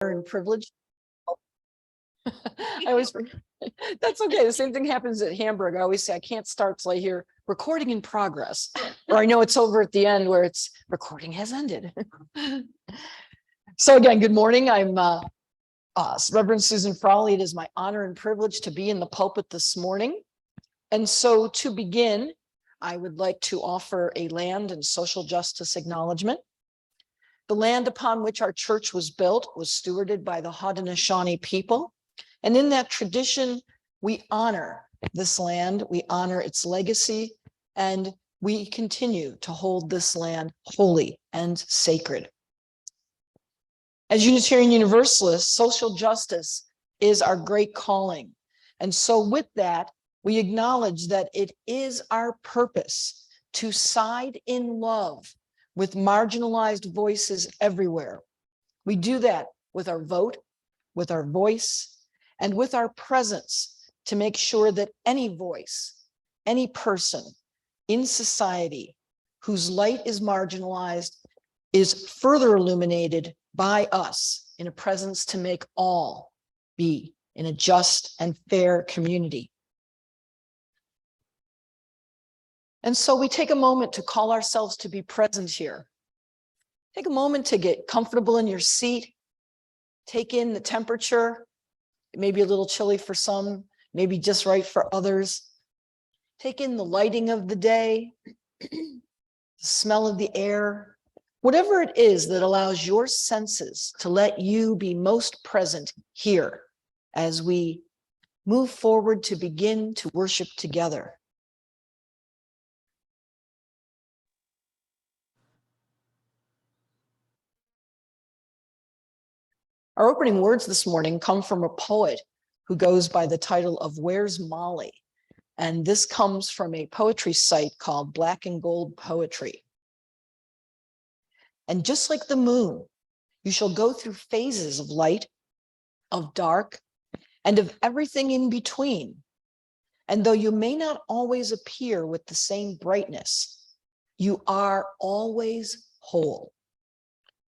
and privilege. I always, that's okay. The same thing happens at Hamburg. I always say I can't start till I hear recording in progress, or I know it's over at the end where it's recording has ended. So again, good morning. I'm Reverend Susan Frawley. It is my honor and privilege to be in the pulpit this morning. And so to begin, I would like to offer a land and social justice acknowledgement. The land upon which our church was built was stewarded by the Haudenosaunee people. And in that tradition, we honor this land, we honor its legacy, and we continue to hold this land holy and sacred. As Unitarian Universalists, social justice is our great calling. And so with that, we acknowledge that it is our purpose to side in love with marginalized voices everywhere. We do that with our vote, with our voice, and with our presence to make sure that any voice, any person in society whose light is marginalized is further illuminated by us in a presence to make all be in a just and fair community. And so we take a moment to call ourselves to be present here. Take a moment to get comfortable in your seat. Take in the temperature. It may be a little chilly for some, maybe just right for others. Take in the lighting of the day, the smell of the air, whatever it is that allows your senses to let you be most present here as we move forward to begin to worship together. Our opening words this morning come from a poet who goes by the title of Where's Molly? And this comes from a poetry site called Black and Gold Poetry. And just like the moon, you shall go through phases of light, of dark, and of everything in between. And though you may not always appear with the same brightness, you are always whole.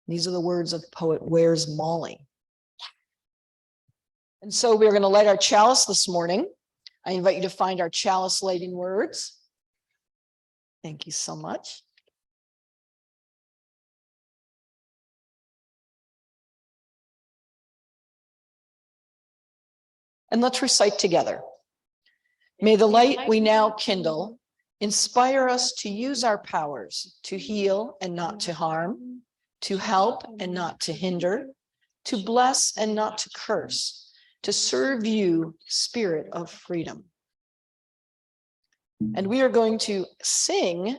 These are the words of poet Where's Molly? And so we're going to light our chalice this morning. I invite you to find our chalice lighting words. Thank you so much. And let's recite together. May the light we now kindle inspire us to use our powers to heal and not to harm, to help and not to hinder, to bless and not to curse, to serve you, Spirit of freedom. And we are going to sing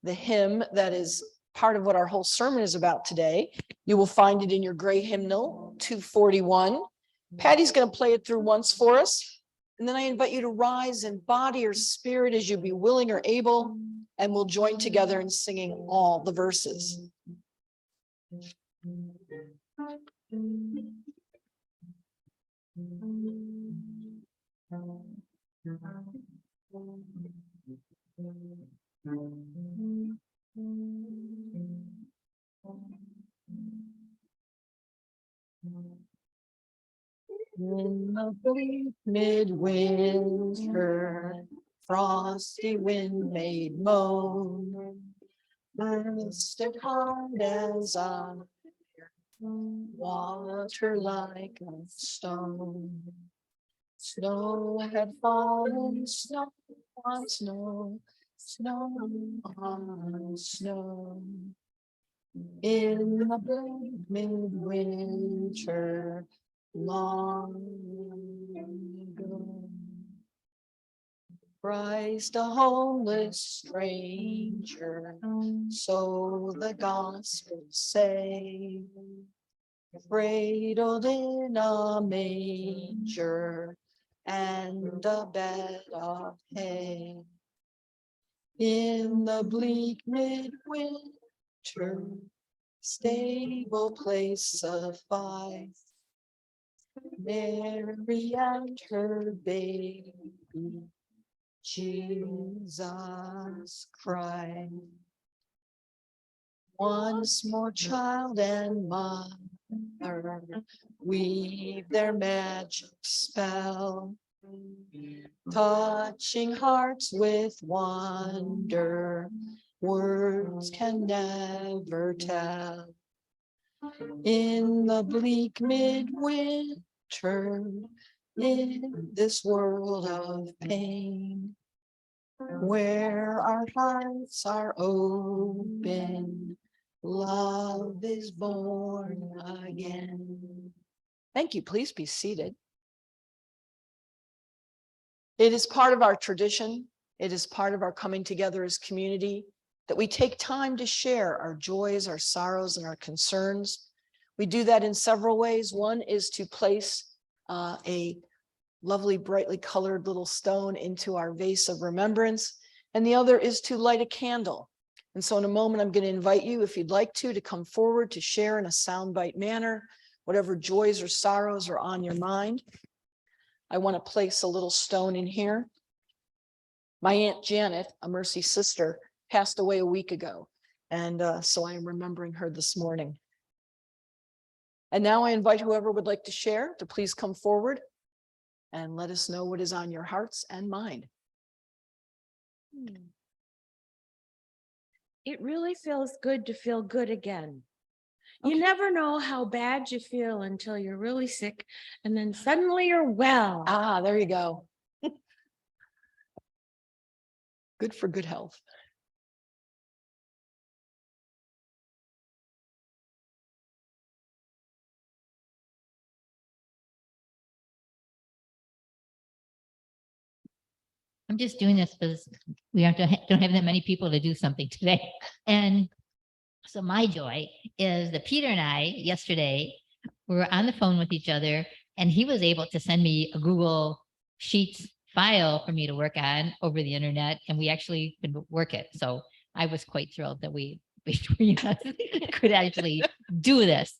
the hymn that is part of what our whole sermon is about today. You will find it in your gray hymnal, 241. Patty's going to play it through once for us. And then I invite you to rise in body or spirit as you be willing or able, and we'll join together in singing all the verses. In the bleak midwinter, frosty wind made moan, earth stood hard as iron, water like a stone. Snow had fallen, snow on snow, snow on snow. In the bleak midwinter, long ago, Christ, a homeless stranger, so the gospel say, cradled in a manger and a bed of hay. In the bleak midwinter, stable place suffice, Mary and her baby, Jesus Christ. Once more child and mother, weave their magic spell, touching hearts with wonder, words can never tell. In the bleak midwinter, in this world of pain, where our hearts are open, love is born again. Thank you. Please be seated. It is part of our tradition. It is part of our coming together as community that we take time to share our joys, our sorrows, and our concerns. We do that in several ways. One is to place a lovely, brightly colored little stone into our vase of remembrance. And the other is to light a candle. And so in a moment, I'm going to invite you, if you'd like to come forward to share in a soundbite manner, whatever joys or sorrows are on your mind. I want to place a little stone in here. My Aunt Janet, a Mercy sister, passed away a week ago. And so I am remembering her this morning. And now I invite whoever would like to share to please come forward and let us know what is on your hearts and mind. It really feels good to feel good again. You never know how bad you feel until you're really sick, and then suddenly you're well. Ah, there you go. Good for good health. I'm just doing this because we don't have that many people to do something today. And so my joy is that Peter and I yesterday were on the phone with each other, and he was able to send me a Google Sheets file for me to work on over the internet, and we actually could work it. So I was quite thrilled that we could actually do this.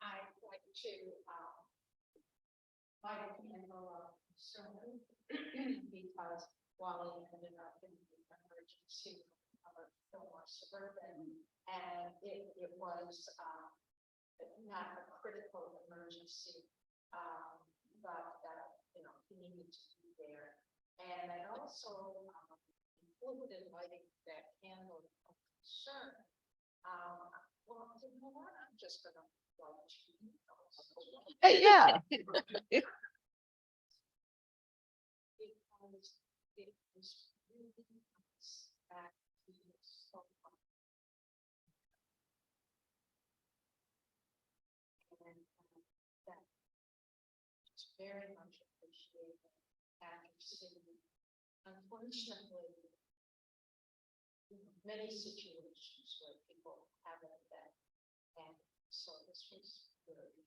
I'd like to light a candle soon because Wally ended up in the emergency for suburban, and it was not a critical emergency, but he needed to be there. And I also included lighting that candle of concern. Well, you know what? I'm just gonna yeah. Because it was really nice that he was so and that it's very much appreciated after seeing, unfortunately, many situations where people haven't been, and so this was really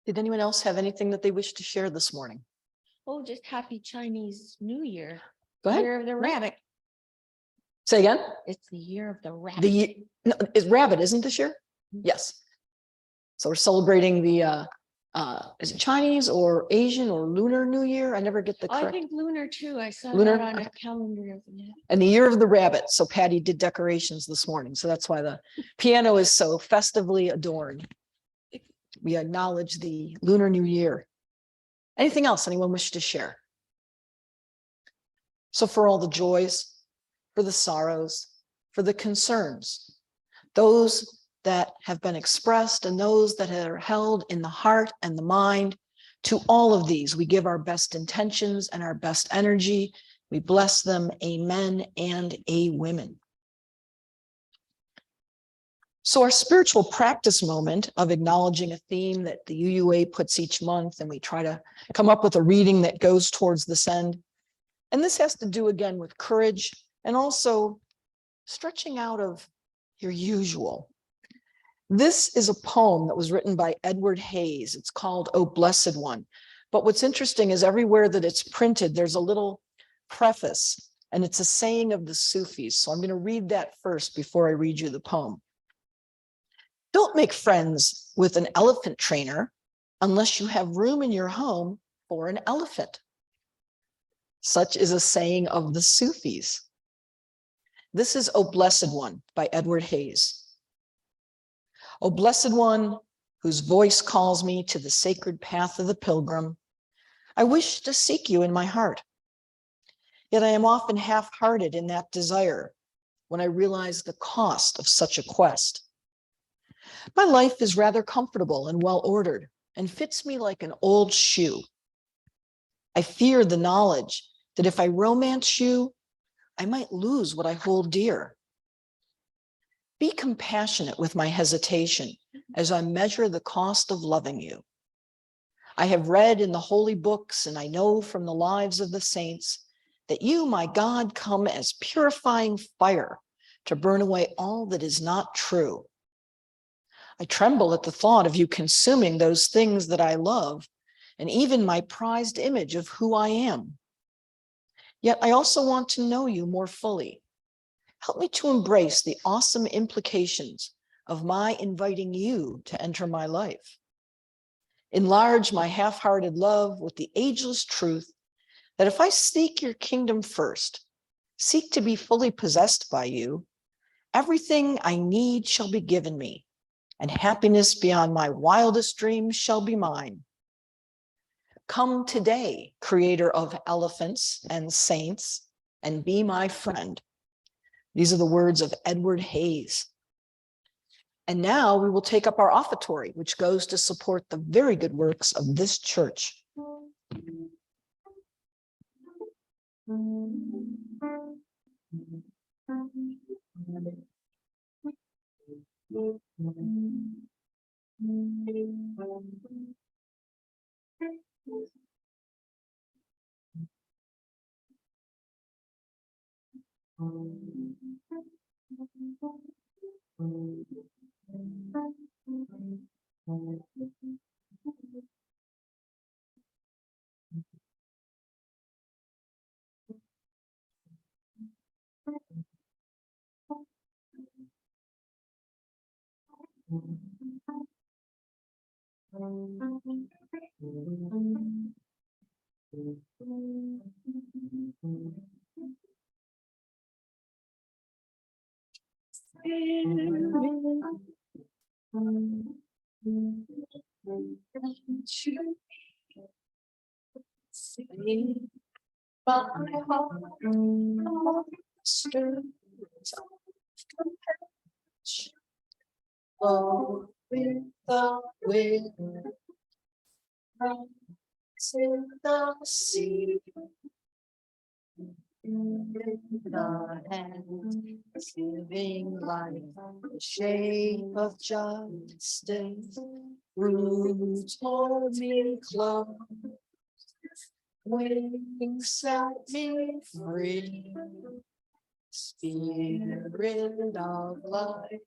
Did anyone else have anything that they wish to share this morning? Oh, just happy Chinese New Year. Go ahead. Year of the rabbit. Say again? It's the year of the rabbit. No, is rabbit, isn't this year? Yes. So we're celebrating the, is it Chinese or Asian or Lunar New Year? I never get the I correct. think lunar too. I saw Lunar? that on a calendar. Yeah. And the year of the rabbit. So Patty did decorations this morning. So that's why the piano is so festively adorned. We acknowledge the Lunar New Year. Anything else anyone wish to share? So for all the joys, for the sorrows, for the concerns, those that have been expressed and those that are held in the heart and the mind, to all of these, we give our best intentions and our best energy. We bless them, amen and a women. So our spiritual practice moment of acknowledging a theme that the UUA puts each month, and we try to come up with a reading that goes towards this end. And this has to do again with courage and also stretching out of your usual. This is a poem that was written by Edward Hayes. It's called "O Blessed One." But what's interesting is everywhere that it's printed, there's a little preface, and it's a saying of the Sufis. So I'm going to read that first before I read you the poem. Don't make friends with an elephant trainer unless you have room in your home for an elephant. Such is a saying of the Sufis. This is "O Blessed One" by Edward Hayes. O blessed one, whose voice calls me to the sacred path of the pilgrim, I wish to seek you in my heart. Yet I am often half-hearted in that desire when I realize the cost of such a quest. My life is rather comfortable and well-ordered and fits me like an old shoe. I fear the knowledge that if I romance you, I might lose what I hold dear. Be compassionate with my hesitation as I measure the cost of loving you. I have read in the holy books, and I know from the lives of the saints, that you, my God, come as purifying fire to burn away all that is not true. I tremble at the thought of you consuming those things that I love, and even my prized image of who I am. Yet I also want to know you more fully. Help me to embrace the awesome implications of my inviting you to enter my life. Enlarge my half-hearted love with the ageless truth that if I seek your kingdom first, seek to be fully possessed by you, everything I need shall be given me, and happiness beyond my wildest dreams shall be mine. Come today, creator of elephants and saints, and be my friend. These are the words of Edward Hayes. And now we will take up our offertory, which goes to support the very good works of this church. Oh, with the wind, in the sea, in the hand, giving life, the shape of justice, roots hold me close, wings set me free, spirit of life,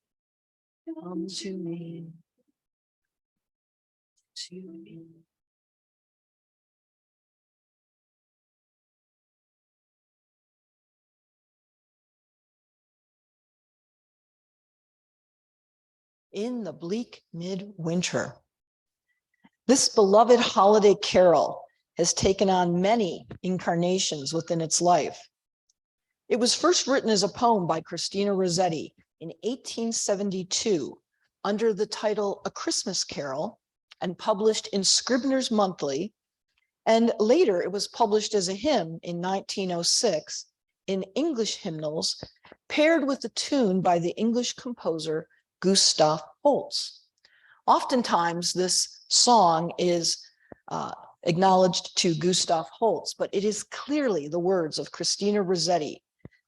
come to me. In the bleak midwinter. This beloved holiday carol has taken on many incarnations within its life. It was first written as a poem by Christina Rossetti in 1872 under the title A Christmas Carol and published in Scribner's Monthly. And later it was published as a hymn in 1906 in English hymnals, paired with a tune by the English composer Gustav Holst. Oftentimes this song is acknowledged to Gustav Holst, but it is clearly the words of Christina Rossetti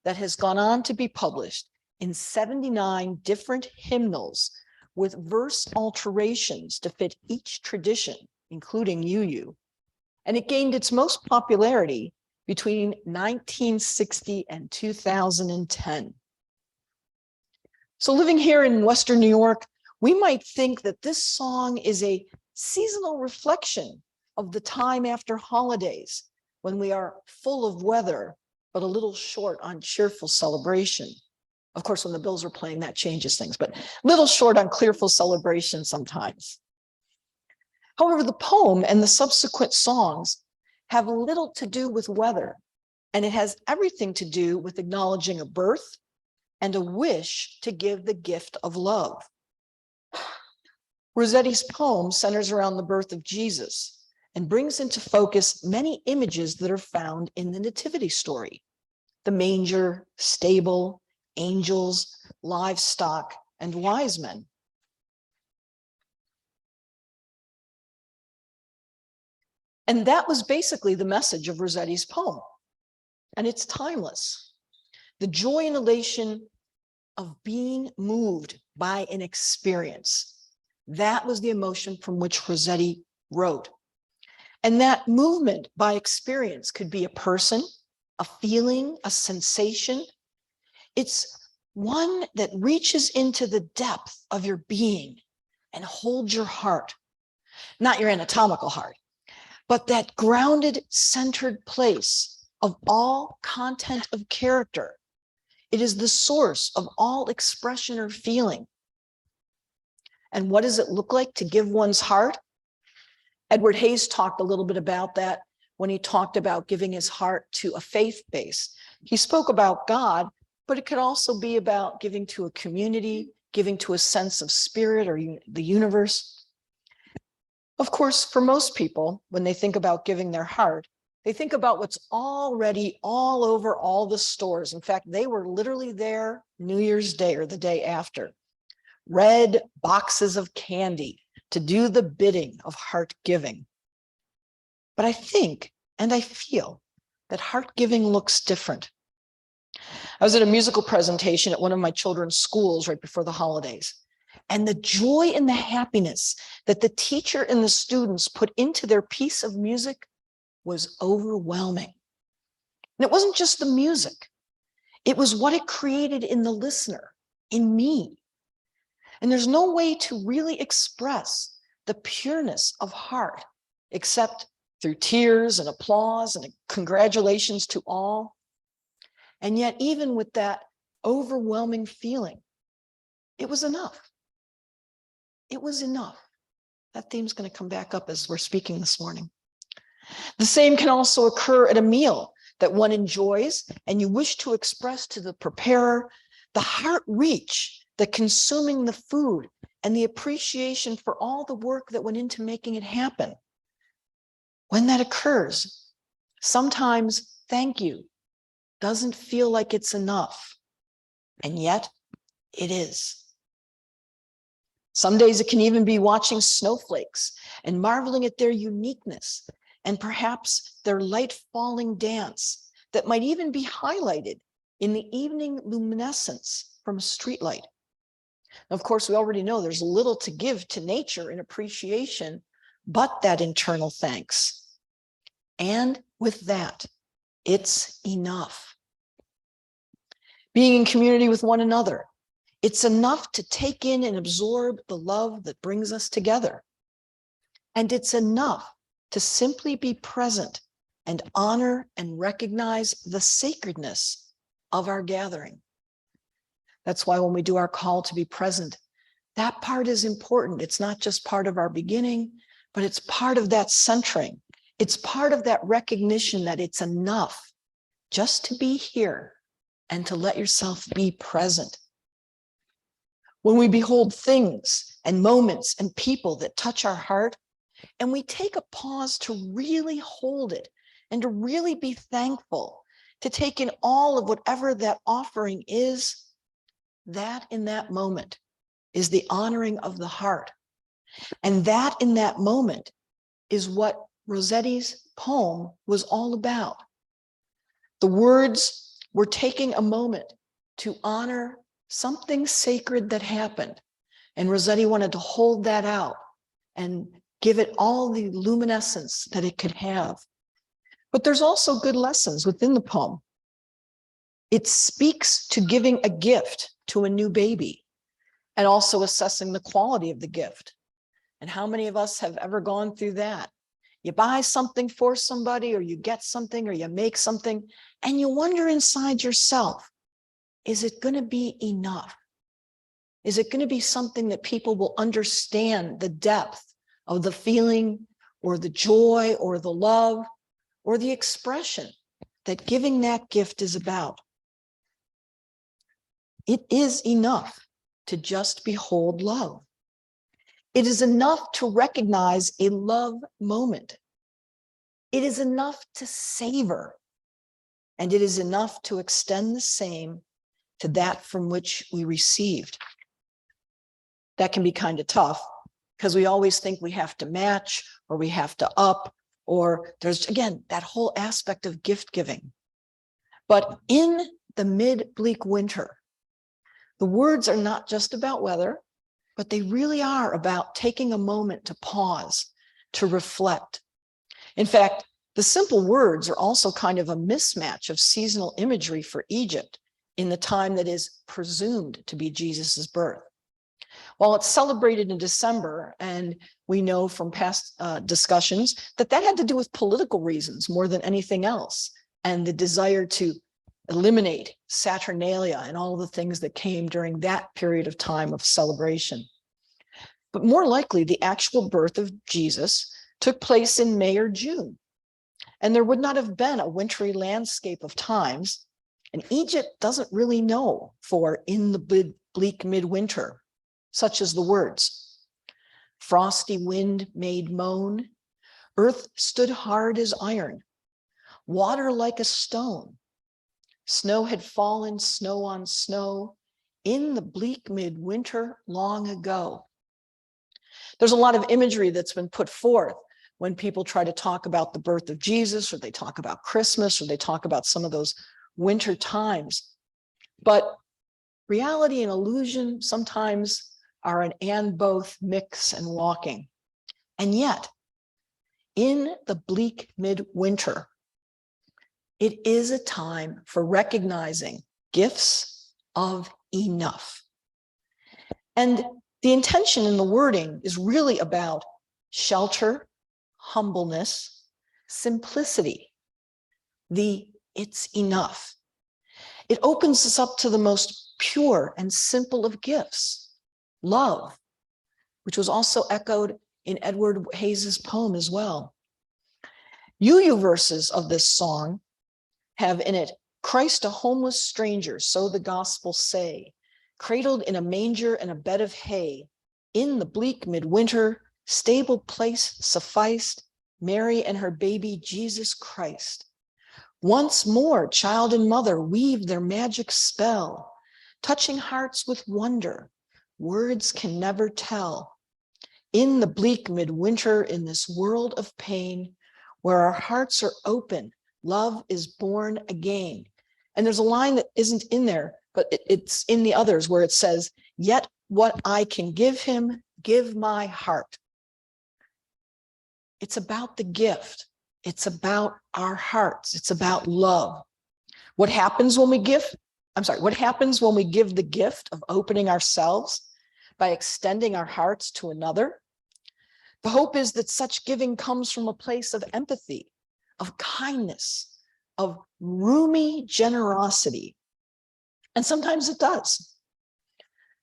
that has gone on to be published in 79 different hymnals with verse alterations to fit each tradition, including UU. And it gained its most popularity between 1960 and 2010. So living here in Western New York, we might think that this song is a seasonal reflection of the time after holidays when we are full of weather, but a little short on cheerful celebration. Of course, when the Bills are playing, that changes things, but little short on cheerful celebration sometimes. However, the poem and the subsequent songs have little to do with weather, and it has everything to do with acknowledging a birth and a wish to give the gift of love. Rossetti's poem centers around the birth of Jesus and brings into focus many images that are found in the nativity story: the manger, stable, angels, livestock, and wise men. And that was basically the message of Rossetti's poem, and it's timeless. The joy and elation of being moved by an experience. That was the emotion from which Rossetti wrote. And that movement by experience could be a person, a feeling, a sensation. It's one that reaches into the depth of your being and holds your heart, not your anatomical heart, but that grounded, centered place of all content of character. It is the source of all expression or feeling. And what does it look like to give one's heart? Edward Hayes talked a little bit about that when he talked about giving his heart to a faith base. He spoke about God, but it could also be about giving to a community, giving to a sense of spirit or the universe. Of course, for most people, when they think about giving their heart, they think about what's already all over all the stores. In fact, they were literally there New Year's Day or the day after. Red boxes of candy to do the bidding of heart giving. But I think, and I feel, that heart giving looks different. I was at a musical presentation at one of my children's schools right before the holidays. And the joy and the happiness that the teacher and the students put into their piece of music was overwhelming. And it wasn't just the music. It was what it created in the listener, in me. And there's no way to really express the pureness of heart except through tears and applause and congratulations to all. And yet, even with that overwhelming feeling, it was enough. It was enough. That theme's going to come back up as we're speaking this morning. The same can also occur at a meal that one enjoys and you wish to express to the preparer the heart reach, the consuming the food, and the appreciation for all the work that went into making it happen. When that occurs, sometimes thank you doesn't feel like it's enough, and yet it is. Some days it can even be watching snowflakes and marveling at their uniqueness and perhaps their light falling dance that might even be highlighted in the evening luminescence from a streetlight. Of course, we already know there's little to give to nature in appreciation, but that internal thanks. And with that, it's enough. Being in community with one another, it's enough to take in and absorb the love that brings us together. And it's enough to simply be present and honor and recognize the sacredness of our gathering. That's why when we do our call to be present, that part is important. It's not just part of our beginning, but it's part of that centering. It's part of that recognition that it's enough just to be here and to let yourself be present. When we behold things and moments and people that touch our heart, and we take a pause to really hold it and to really be thankful, to take in all of whatever that offering is, that in that moment is the honoring of the heart. And that in that moment is what Rossetti's poem was all about. The words were taking a moment to honor something sacred that happened. And Rossetti wanted to hold that out and give it all the luminescence that it could have. But there's also good lessons within the poem. It speaks to giving a gift to a new baby and also assessing the quality of the gift. And how many of us have ever gone through that? You buy something for somebody, or you get something, or you make something, and you wonder inside yourself, is it going to be enough? Is it going to be something that people will understand the depth of the feeling or the joy or the love or the expression that giving that gift is about? It is enough to just behold love. It is enough to recognize a love moment. It is enough to savor, and it is enough to extend the same to that from which we received. That can be kind of tough because we always think we have to match or we have to up, or there's, again, that whole aspect of gift giving. But in the mid-bleak winter, the words are not just about weather, but they really are about taking a moment to pause, to reflect. In fact, the simple words are also kind of a mismatch of seasonal imagery for Egypt in the time that is presumed to be Jesus's birth. While it's celebrated in December, and we know from past discussions that that had to do with political reasons more than anything else, and the desire to eliminate Saturnalia and all the things that came during that period of time of celebration. But more likely, the actual birth of Jesus took place in May or June, and there would not have been a wintry landscape of times, and Egypt doesn't really know for in the bleak midwinter, such as the words, frosty wind made moan, earth stood hard as iron, water like a stone, snow had fallen, snow on snow, in the bleak midwinter long ago. There's a lot of imagery that's been put forth when people try to talk about the birth of Jesus, or they talk about Christmas, or they talk about some of those winter times. But reality and illusion sometimes are an and both mix and walking. And yet, in the bleak midwinter, it is a time for recognizing gifts of enough. And the intention in the wording is really about shelter, humbleness, simplicity, it's enough. It opens us up to the most pure and simple of gifts, love, which was also echoed in Edward Hayes's poem as well. UU verses of this song have in it, Christ a homeless stranger, so the gospel say, cradled in a manger and a bed of hay, in the bleak midwinter, stable place sufficed, Mary and her baby Jesus Christ. Once more, child and mother weave their magic spell, touching hearts with wonder, words can never tell. In the bleak midwinter, in this world of pain, where our hearts are open, love is born again. And there's a line that isn't in there, but it's in the others where it says, yet what I can give him, give my heart. It's about the gift. It's about our hearts. It's about love. What happens when we give? What happens when we give the gift of opening ourselves by extending our hearts to another? The hope is that such giving comes from a place of empathy, of kindness, of roomy generosity. And sometimes it does.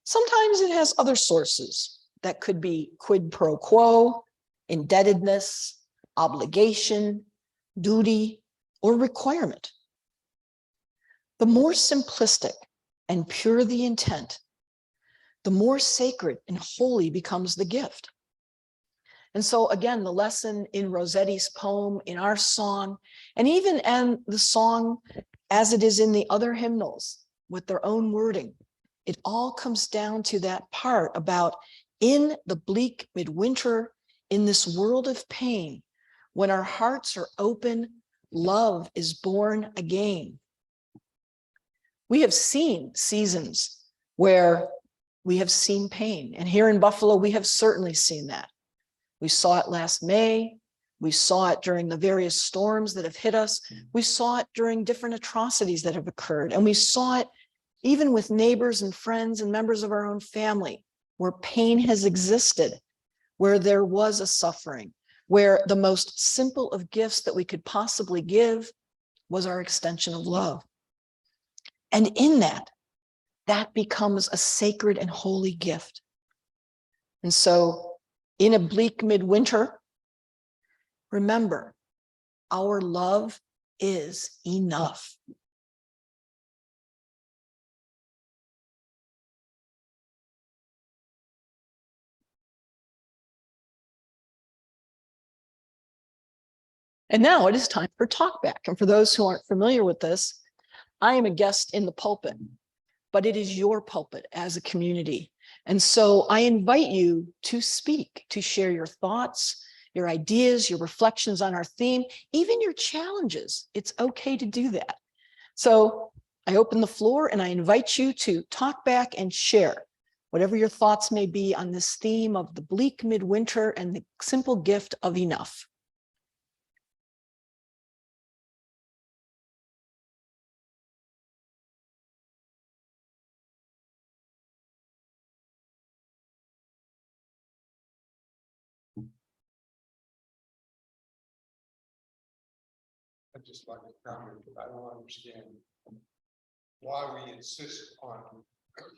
Sometimes it has other sources that could be quid pro quo, indebtedness, obligation, duty, or requirement. The more simplistic and pure the intent, the more sacred and holy becomes the gift. And so again, the lesson in Rossetti's poem, in our song, and even in the song as it is in the other hymnals with their own wording, it all comes down to that part about in the bleak midwinter, in this world of pain, when our hearts are open, love is born again. We have seen seasons where we have seen pain. And here in Buffalo, we have certainly seen that. We saw it last May. We saw it during the various storms that have hit us. We saw it during different atrocities that have occurred. And we saw it even with neighbors and friends and members of our own family, where pain has existed, where there was a suffering, where the most simple of gifts that we could possibly give was our extension of love. And in that, that becomes a sacred and holy gift. And so in a bleak midwinter, remember, our love is enough. And now it is time for talkback. And for those who aren't familiar with this, I am a guest in the pulpit, but it is your pulpit as a community. And so I invite you to speak, to share your thoughts, your ideas, your reflections on our theme, even your challenges. It's okay to do that. So I open the floor and I invite you to talk back and share whatever your thoughts may be on this theme of the bleak midwinter and the simple gift of enough. I'd just like to comment that I don't understand why we insist on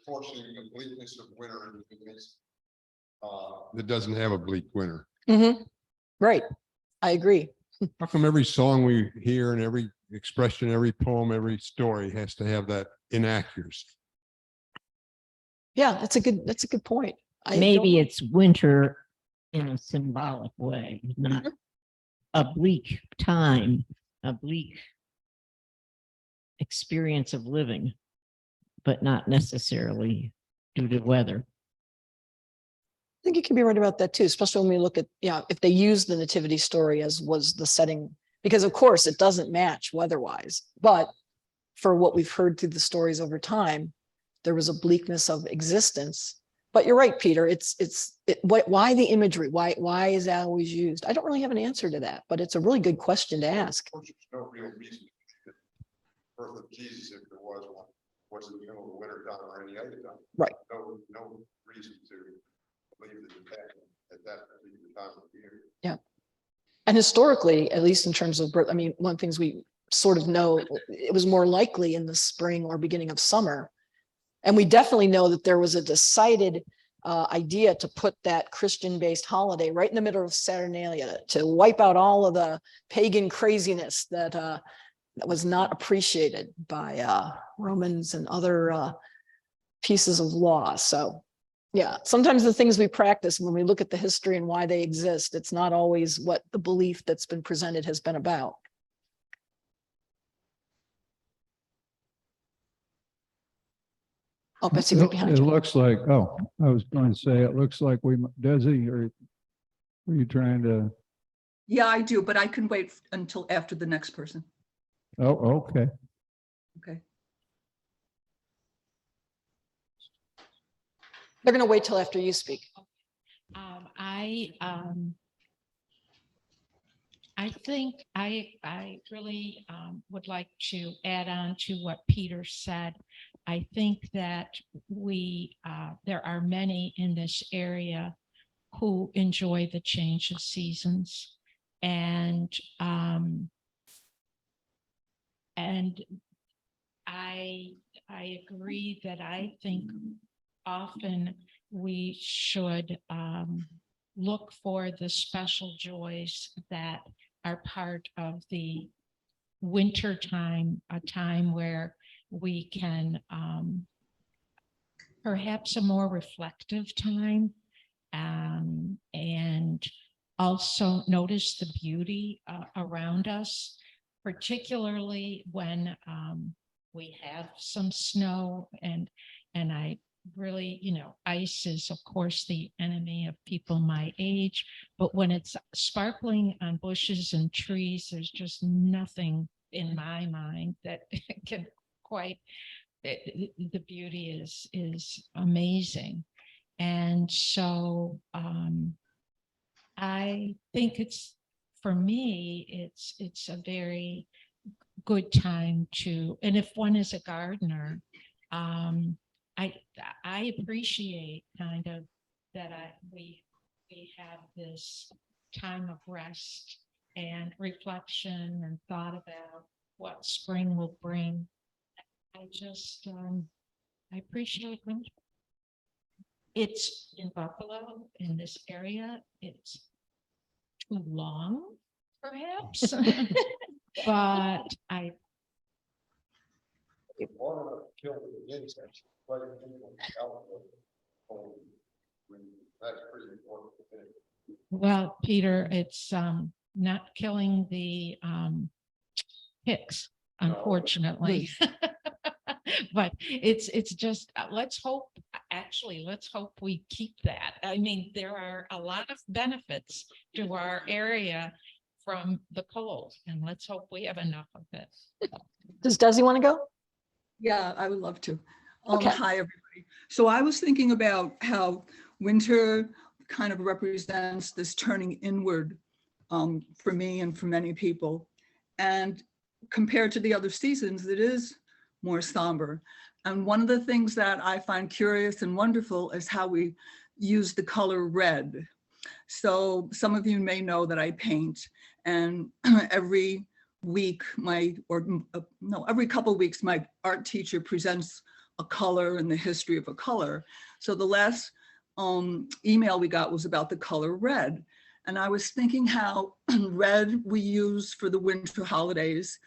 forcing the bleakness of winter into this. That doesn't have a bleak winter. Mm-hmm. Right, I agree. How come every song we hear and every expression, every poem, every story has to have that inaccuracy? Yeah, that's a good point. Maybe it's winter in a symbolic way, not a bleak time, a bleak experience of living, but not necessarily due to weather. I think you can be right about that too, especially when we look at, if they use the nativity story as was the setting, because of course it doesn't match weather-wise, but for what we've heard through the stories over time, there was a bleakness of existence. But you're right, Peter, why the imagery? Why is that always used? I don't really have an answer to that, but it's a really good question to ask. Of course, there's no real reason to the birth of Jesus, if there was one, was in the middle of the winter time or any other time. Right. No reason to believe that it happened at that particular time of the year. Yeah. And historically, at least in terms of birth, I mean, one of the things we sort of know, it was more likely in the spring or beginning of summer. And we definitely know that there was a decided idea to put that Christian-based holiday right in the middle of Saturnalia to wipe out all of the pagan craziness that was not appreciated by Romans and other pieces of law. So yeah, sometimes the things we practice when we look at the history and why they exist, it's not always what the belief that's been presented has been about. Oh, Betsy, right behind It you. looks like, I was going to say, it looks like Desi, or were you trying to? Yeah, I do, but I can wait until after the next person. Oh, okay. Okay. They're going to wait till after you speak. I think I really would like to add on to what Peter said. I think that there are many in this area who enjoy the change of seasons. And I agree that I think often we should look for the special joys that are part of the winter time, a time where we can perhaps a more reflective time, and also notice the beauty around us, particularly when we have some snow, and I really, ice is of course the enemy of people my age, but when it's sparkling on bushes and trees, there's just nothing in my mind that can quite, the beauty is amazing. And so I think for me, it's a very good time to, and if one is a gardener, I appreciate kind of that we have this time of rest and reflection and thought about what spring will bring. I just I appreciate winter. It's in Buffalo, in this area, it's too long, perhaps, but I Water kill the insects, but people out of the cold, that's pretty important. well, Peter, it's not killing the ticks, unfortunately. But it's just let's hope we keep that. I mean, there are a lot of benefits to our area from the cold, and let's hope we have enough of it. Does Desi want to go? Yeah, I would love to. Okay. Hi, everybody. So I was thinking about how winter kind of represents this turning inward for me and for many people. And compared to the other seasons, it is more somber. And one of the things that I find curious and wonderful is how we use the color red. So some of you may know that I paint, and every week every couple of weeks my art teacher presents a color and the history of a color. So the last email we got was about the color red, and I was thinking how red we use for the winter holidays,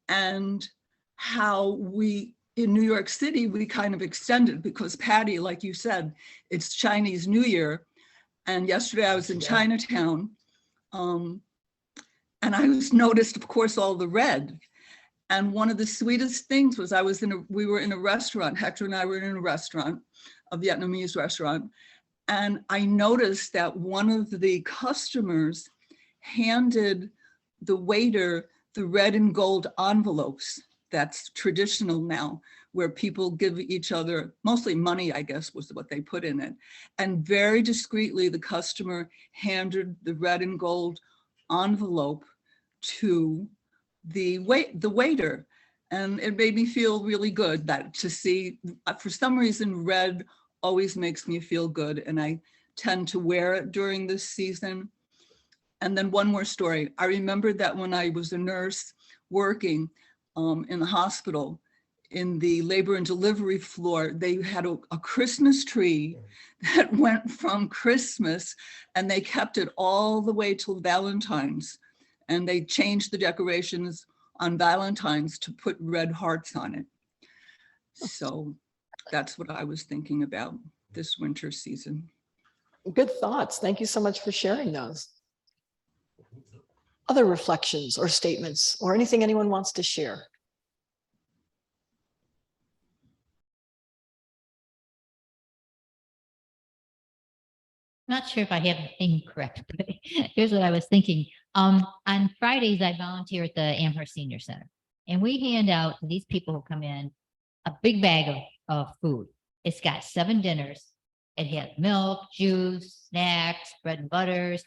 and how we in New York City we kind of extended, because Patty, like you said, it's Chinese New Year, and yesterday I was in Chinatown. And I noticed, of course, all the red. And one of the sweetest things was we were in a restaurant, Hector and I were in a restaurant, a Vietnamese restaurant. And I noticed that one of the customers handed the waiter the red and gold envelopes. That's traditional now, where people give each other, mostly money, I guess, was what they put in it. And very discreetly, the customer handed the red and gold envelope to the waiter. And it made me feel really good that to see, for some reason, red always makes me feel good. And I tend to wear it during this season. And then one more story. I remember that when I was a nurse working in the hospital, in the labor and delivery floor, they had a Christmas tree that went from Christmas, and they kept it all the way till Valentine's. And they changed the decorations on Valentine's to put red hearts on it. So that's what I was thinking about this winter season. Good thoughts. Thank you so much for sharing those. Other reflections or statements or anything anyone wants to share? Not sure if I have anything correct, but here's what I was thinking. On Fridays, I volunteer at the Amherst Senior Center, and we hand out to these people who come in a big bag of food. It's got 7 dinners. It has milk, juice, snacks, bread and butters,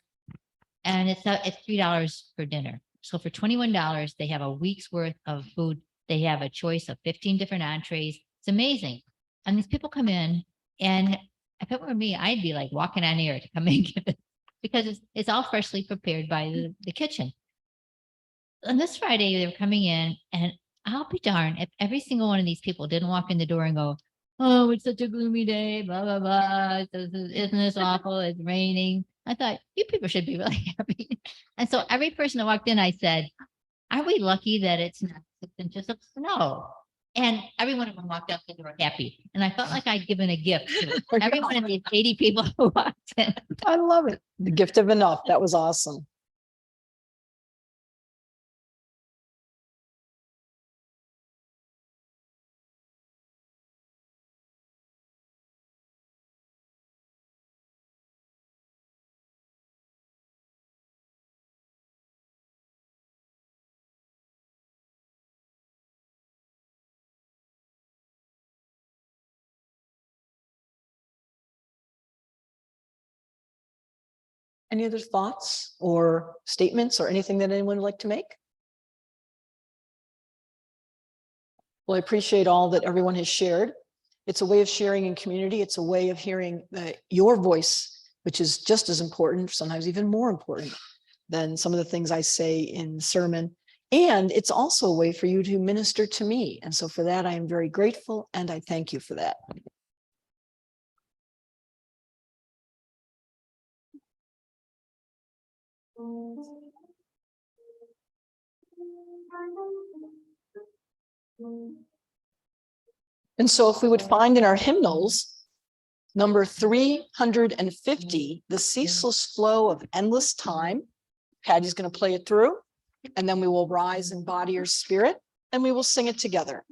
and it's $3 for dinner. So for $21, they have a week's worth of food. They have a choice of 15 different entrees. It's amazing. And these people come in, and if it were me, I'd be like walking on air to come in because it's all freshly prepared by the kitchen. On this Friday, they were coming in, and I'll be darned if every single one of these people didn't walk in the door and go, "Oh, it's such a gloomy day, blah, blah, blah. Isn't this awful? It's raining." I thought, you people should be really happy. And so every person that walked in, I said, "Are we lucky that it's not 6 inches of snow?" And every one of them walked out the door happy. And I felt like I'd given a gift to every one of these 80 people who walked in. I love it. The gift of enough. That was awesome. Any other thoughts or statements or anything that anyone would like to make? Well, I appreciate all that everyone has shared. It's a way of sharing in community. It's a way of hearing your voice, which is just as important, sometimes even more important than some of the things I say in sermon. And it's also a way for you to minister to me. And so for that, I am very grateful and I thank you for that. And so if we would find in our hymnals, number 350, the ceaseless flow of endless time. Patty's going to play it through, and then we will rise in body or spirit, and we will sing it together.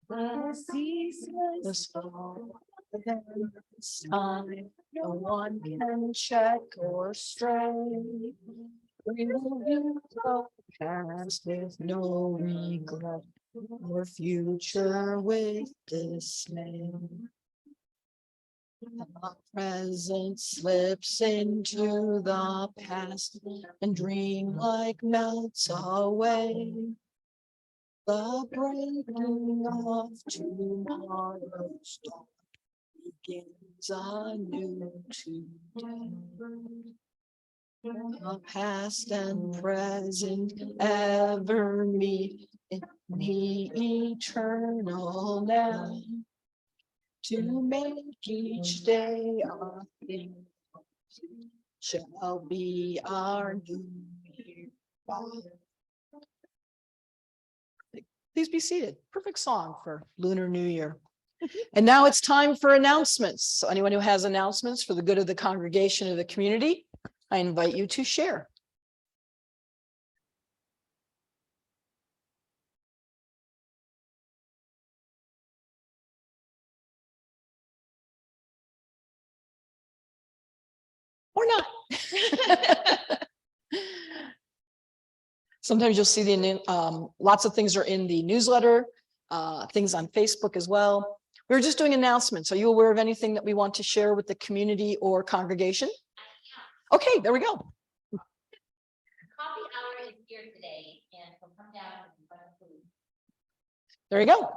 The ceaseless flow of endless time, no one can check or stray. We will go past with no regret, or future with dismay. The present slips into the past, and dream like melts away. The breaking of tomorrow's dawn begins anew today. The past and present ever meet in the eternal now, to make each day a thing shall be our new year. Please be seated. Perfect song for Lunar New Year. And now it's time for announcements. So anyone who has announcements for the good of the congregation or the community, I invite you to share. Or not. Sometimes you'll see lots of things are in the newsletter, things on Facebook as well. We're just doing announcements. Are you aware of anything that we want to share with the community or congregation? Okay, there we go. Coffee hour is here today, and so come down and buy food. There you go.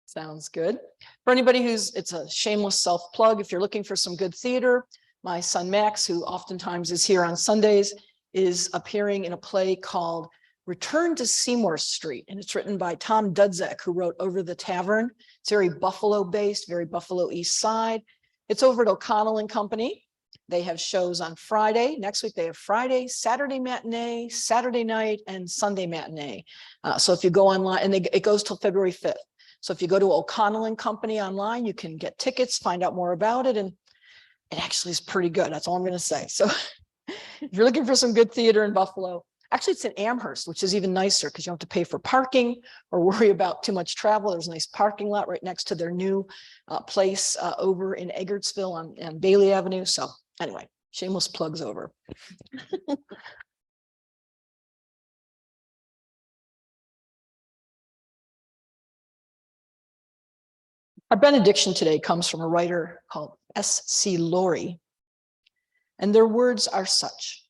Sounds good. For anybody it's a shameless self plug. If you're looking for some good theater, my son Max, who oftentimes is here on Sundays, is appearing in a play called Return to Seymour Street. And it's written by Tom Dudzek, who wrote Over the Tavern. It's very Buffalo based, very Buffalo East Side. It's over at O'Connell and Company. They have shows on Friday. Next week, they have Friday, Saturday matinee, Saturday night, and Sunday matinee. So if you go online, and it goes till February 5th. So if you go to O'Connell and Company online, you can get tickets, find out more about it. And it actually is pretty good. That's all I'm going to say. So if you're looking for some good theater in Buffalo, actually it's in Amherst, which is even nicer because you don't have to pay for parking or worry about too much travel. There's a nice parking lot right next to their new place over in Eggertsville on Bailey Avenue. So anyway, shameless plugs over. Our benediction today comes from a writer called S.C. Laurie, and their words are such.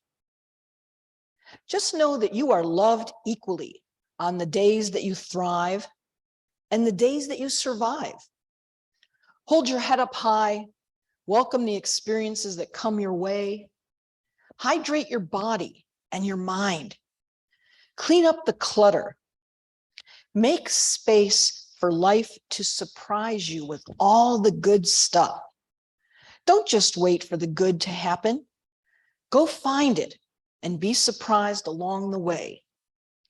Just know that you are loved equally on the days that you thrive and the days that you survive. Hold your head up high, welcome the experiences that come your way. Hydrate your body and your mind. Clean up the clutter. Make space for life to surprise you with all the good stuff. Don't just wait for the good to happen. Go find it and be surprised along the way.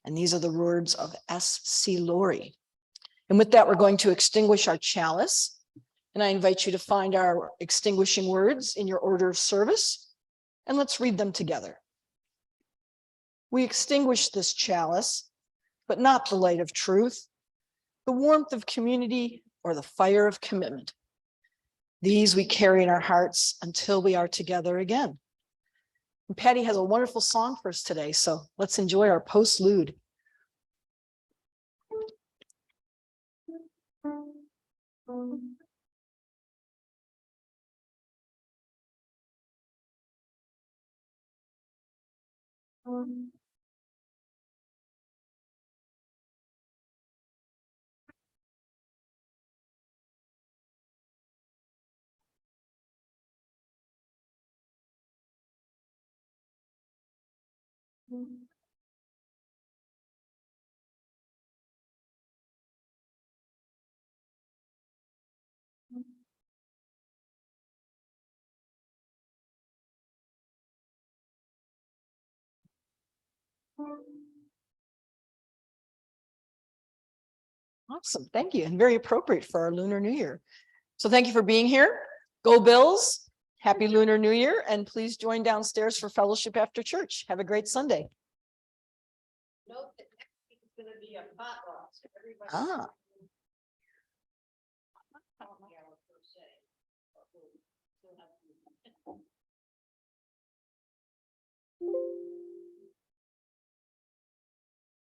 And these are the words of S.C. Laurie. And with that, we're going to extinguish our chalice. And I invite you to find our extinguishing words in your order of service. And let's read them together. We extinguish this chalice, but not the light of truth, the warmth of community, or the fire of commitment. These we carry in our hearts until we are together again. And Patty has a wonderful song for us today, so let's enjoy our postlude. Awesome, thank you, and very appropriate for our Lunar New Year. So thank you for being here. Go Bills, happy Lunar New Year, and please join downstairs for fellowship after church. Have a great Sunday. Note that next week is going to be a potluck. So everybody.